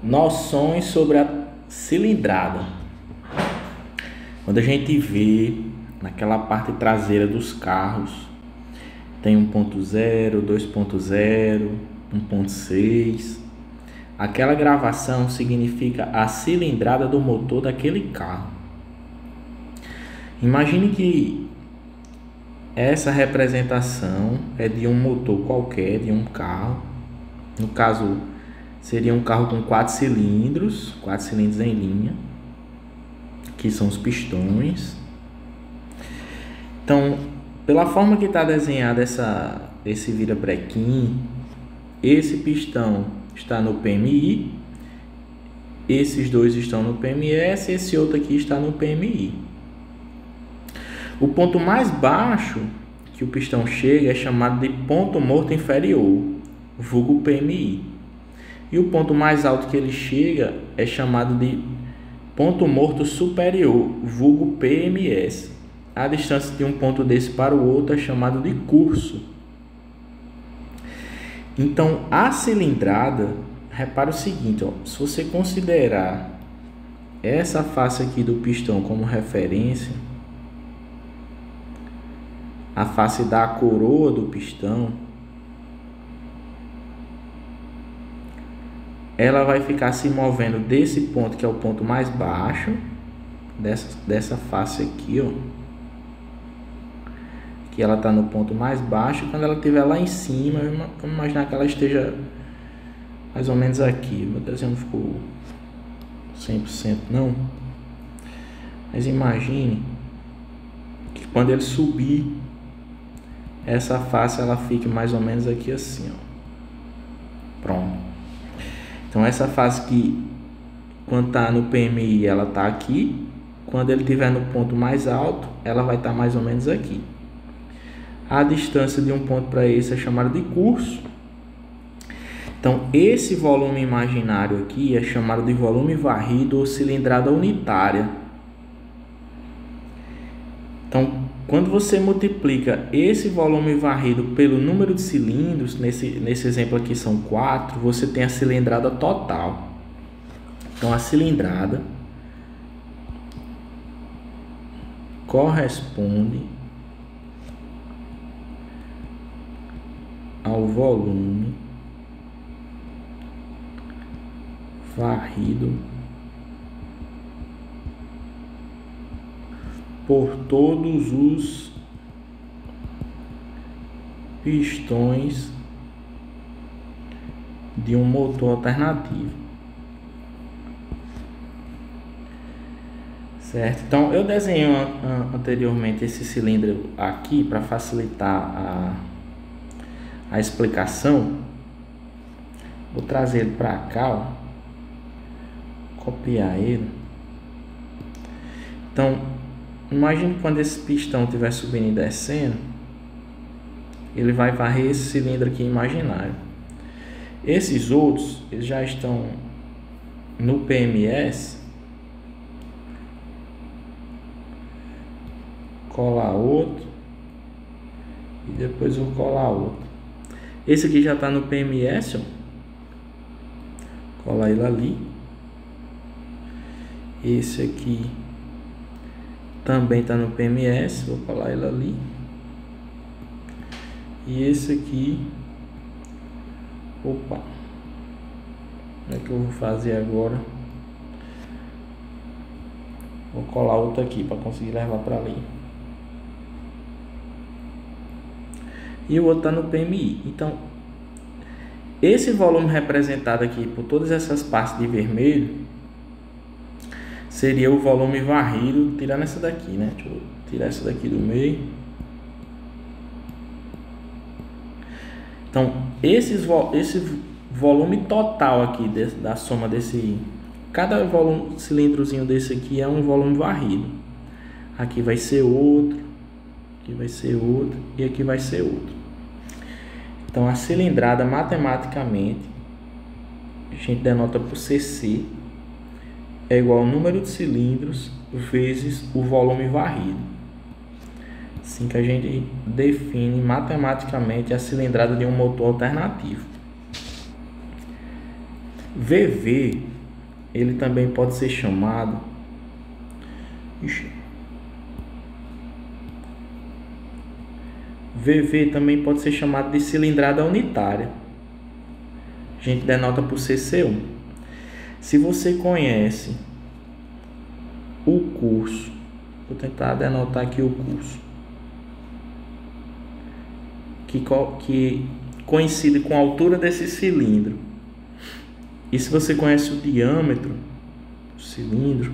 Noções sobre a cilindrada. Quando a gente vê naquela parte traseira dos carros, tem 1.0, 2.0, 1.6. Aquela gravação significa a cilindrada do motor daquele carro. Imagine que essa representação é de um motor qualquer, de um carro. No caso, seria um carro com 4 cilindros em linha, que são os pistões. Então, pela forma que está desenhado esse virabrequim, esse pistão está no PMI, esses dois estão no PMS, esse outro aqui está no PMI. O ponto mais baixo que o pistão chega é chamado de ponto morto inferior, vulgo PMI. E o ponto mais alto que ele chega é chamado de ponto morto superior, vulgo PMS. A distância de um ponto desse para o outro é chamado de curso. Então, a cilindrada, repara o seguinte, ó, se você considerar essa face aqui do pistão como referência, a face da coroa do pistão, ela vai ficar se movendo desse ponto, que é o ponto mais baixo, dessa face aqui, ó. Que ela está no ponto mais baixo, e quando ela estiver lá em cima, vamos imaginar que ela esteja mais ou menos aqui. Meu desenho não ficou 100% não, mas imagine que quando ele subir, essa face ela fique mais ou menos aqui assim, ó. Pronto. Então essa face que quando está no PMI ela está aqui, quando ele estiver no ponto mais alto ela vai estar mais ou menos aqui. A distância de um ponto para esse é chamada de curso. Então esse volume imaginário aqui é chamado de volume varrido ou cilindrada unitária. Então quando você multiplica esse volume varrido pelo número de cilindros, nesse exemplo aqui são 4, você tem a cilindrada total. Então a cilindrada corresponde ao volume varrido por todos os pistões de um motor alternativo. Certo? Então eu desenhei anteriormente esse cilindro aqui para facilitar a explicação. Vou trazer ele para cá, ó. Copiar ele. Então imagine quando esse pistão estiver subindo e descendo, ele vai varrer esse cilindro aqui imaginário. Esses outros, eles já estão no PMS. Colar outro. E depois vou colar outro. Esse aqui já está no PMS, ó. Colar ele ali. Esse aqui também está no PMS, vou colar ele ali. E esse aqui, opa, como é que eu vou fazer agora? Vou colar outro aqui para conseguir levar para ali. E o outro está no PMI. Então, esse volume representado aqui por todas essas partes de vermelho seria o volume varrido, tirando essa daqui, né? Deixa eu tirar essa daqui do meio. Então, esse volume total aqui da soma desse... Cada cilindrozinho desse aqui é um volume varrido. Aqui vai ser outro, aqui vai ser outro e aqui vai ser outro. Então, a cilindrada matematicamente, a gente denota por CC, é igual ao número de cilindros vezes o volume varrido. Assim que a gente define matematicamente a cilindrada de um motor alternativo. VV, ele também pode ser chamado VV também pode ser chamado de cilindrada unitária. A gente denota por CC1. Se você conhece o curso, vou tentar denotar aqui o curso, que coincide com a altura desse cilindro. E se você conhece o diâmetro do cilindro,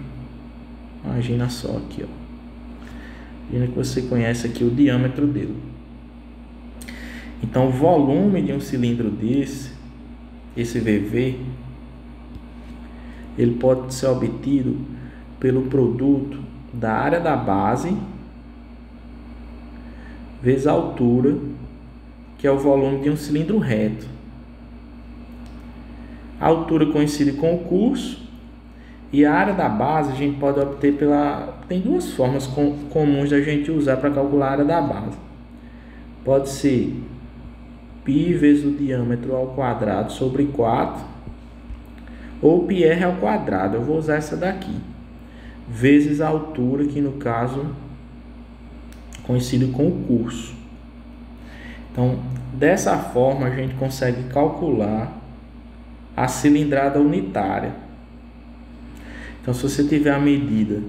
imagina só aqui, ó. Imagina que você conhece aqui o diâmetro dele. Então, o volume de um cilindro desse, esse VV, ele pode ser obtido pelo produto da área da base vezes a altura, que é o volume de um cilindro reto. A altura coincide com o curso, e a área da base a gente pode obter tem duas formas comuns da gente usar para calcular a área da base. Pode ser π vezes o diâmetro ao quadrado sobre 4, ou πr ao quadrado. Eu vou usar essa daqui, vezes a altura, que no caso coincide com o curso. Então, dessa forma, a gente consegue calcular a cilindrada unitária. Então, se você tiver a medida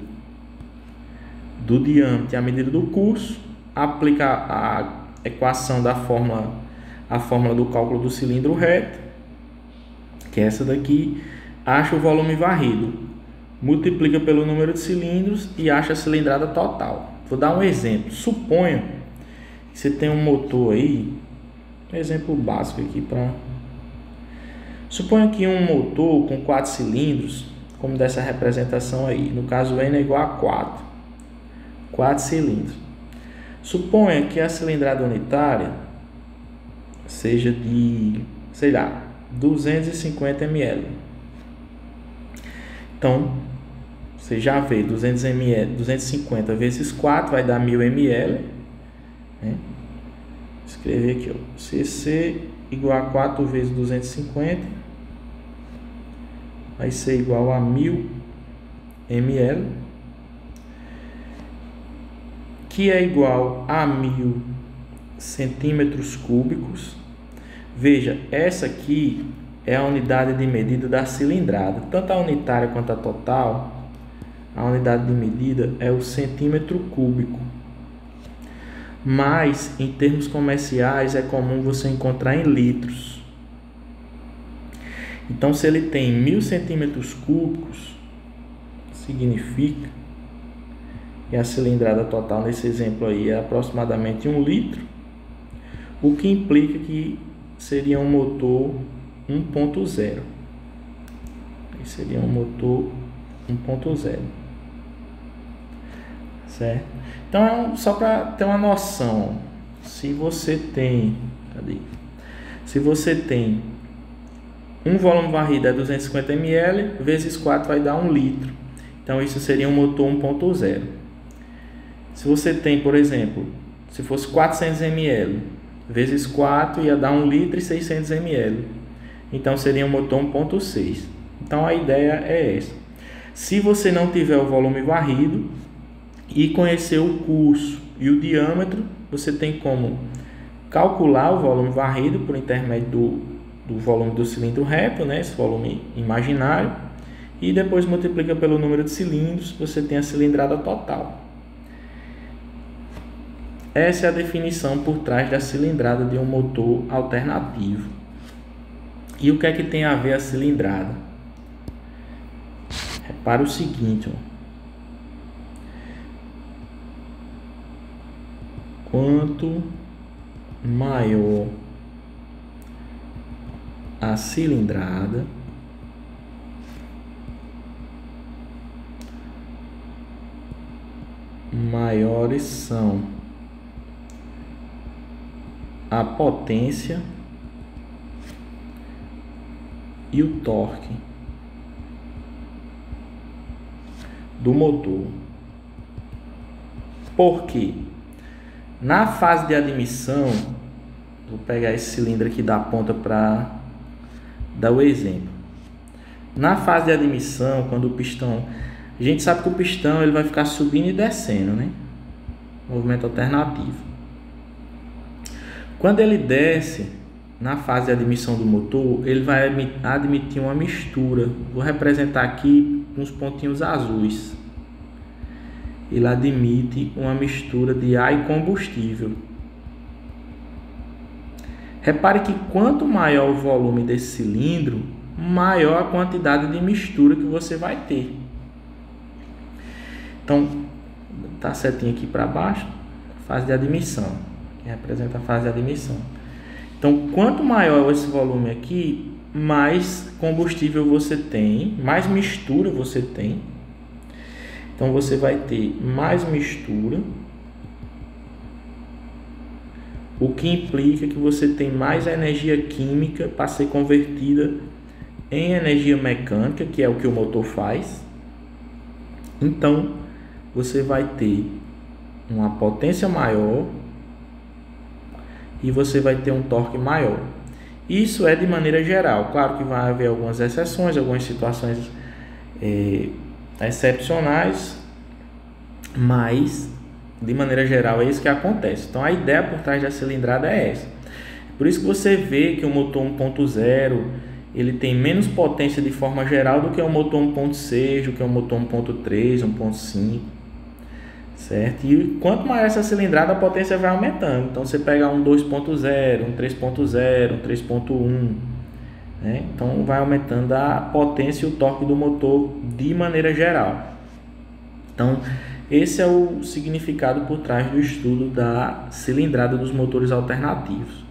do diâmetro e a medida do curso, aplica a equação da fórmula do cálculo do cilindro reto, que é essa daqui, acha o volume varrido, multiplica pelo número de cilindros e acha a cilindrada total. Vou dar um exemplo. Suponha que você tem um motor aí, um exemplo básico aqui para... Suponha que um motor com 4 cilindros, como dessa representação aí, no caso N é igual a 4 cilindros. Suponha que a cilindrada unitária seja de, sei lá, 250 ml. Então, você já vê 250 vezes 4 vai dar 1000 ml, né? Escrever aqui, ó, CC igual a 4 vezes 250 vai ser igual a 1000 ml, que é igual a 1000 centímetros cúbicos. Veja, essa aqui é a unidade de medida da cilindrada, tanto a unitária quanto a total. A unidade de medida é o centímetro cúbico, mas em termos comerciais é comum você encontrar em litros. Então, se ele tem 1000 centímetros cúbicos, significa que a cilindrada total nesse exemplo aí é aproximadamente 1 litro, o que implica que seria um motor 1.0. Seria um motor 1.0, certo? Então, só para ter uma noção, se você tem, se você tem um volume varrido é 250 ml, vezes 4 vai dar 1 litro. Então, isso seria um motor 1.0. Se você tem, por exemplo, se fosse 400 ml, vezes 4 ia dar 1 litro e 600 ml. Então, seria um motor 1.6. Então, a ideia é essa. Se você não tiver o volume varrido e conhecer o curso e o diâmetro, você tem como calcular o volume varrido por intermédio do volume do cilindro reto, né, esse volume imaginário, e depois multiplica pelo número de cilindros, você tem a cilindrada total. Essa é a definição por trás da cilindrada de um motor alternativo. E o que é que tem a ver a cilindrada? Repara o seguinte, ó. Quanto maior a cilindrada, maiores são a potência e o torque do motor. Por quê? Na fase de admissão, vou pegar esse cilindro aqui da ponta para dar o exemplo. Na fase de admissão, quando o pistão... A gente sabe que o pistão ele vai ficar subindo e descendo, né? Movimento alternativo. Quando ele desce, na fase de admissão do motor, ele vai admitir uma mistura. Vou representar aqui com os pontinhos azuis. Ele admite uma mistura de ar e combustível. Repare que quanto maior o volume desse cilindro, maior a quantidade de mistura que você vai ter. Então, tá setinho aqui para baixo, fase de admissão, que representa a fase de admissão. Então, quanto maior esse volume aqui, mais combustível você tem, mais mistura você tem. Então, você vai ter mais mistura, o que implica que você tem mais energia química para ser convertida em energia mecânica, que é o que o motor faz. Então, você vai ter uma potência maior e você vai ter um torque maior. Isso é de maneira geral. Claro que vai haver algumas exceções, algumas situações excepcionais, mas de maneira geral é isso que acontece. Então a ideia por trás da cilindrada é essa. Por isso que você vê que o motor 1.0 ele tem menos potência de forma geral do que o motor 1.6, do que o motor 1.3, 1.5, certo? E quanto maior essa cilindrada, a potência vai aumentando. Então você pega um 2.0, um 3.0, um 3.1, né? Então vai aumentando a potência e o torque do motor de maneira geral. Então esse é o significado por trás do estudo da cilindrada dos motores alternativos.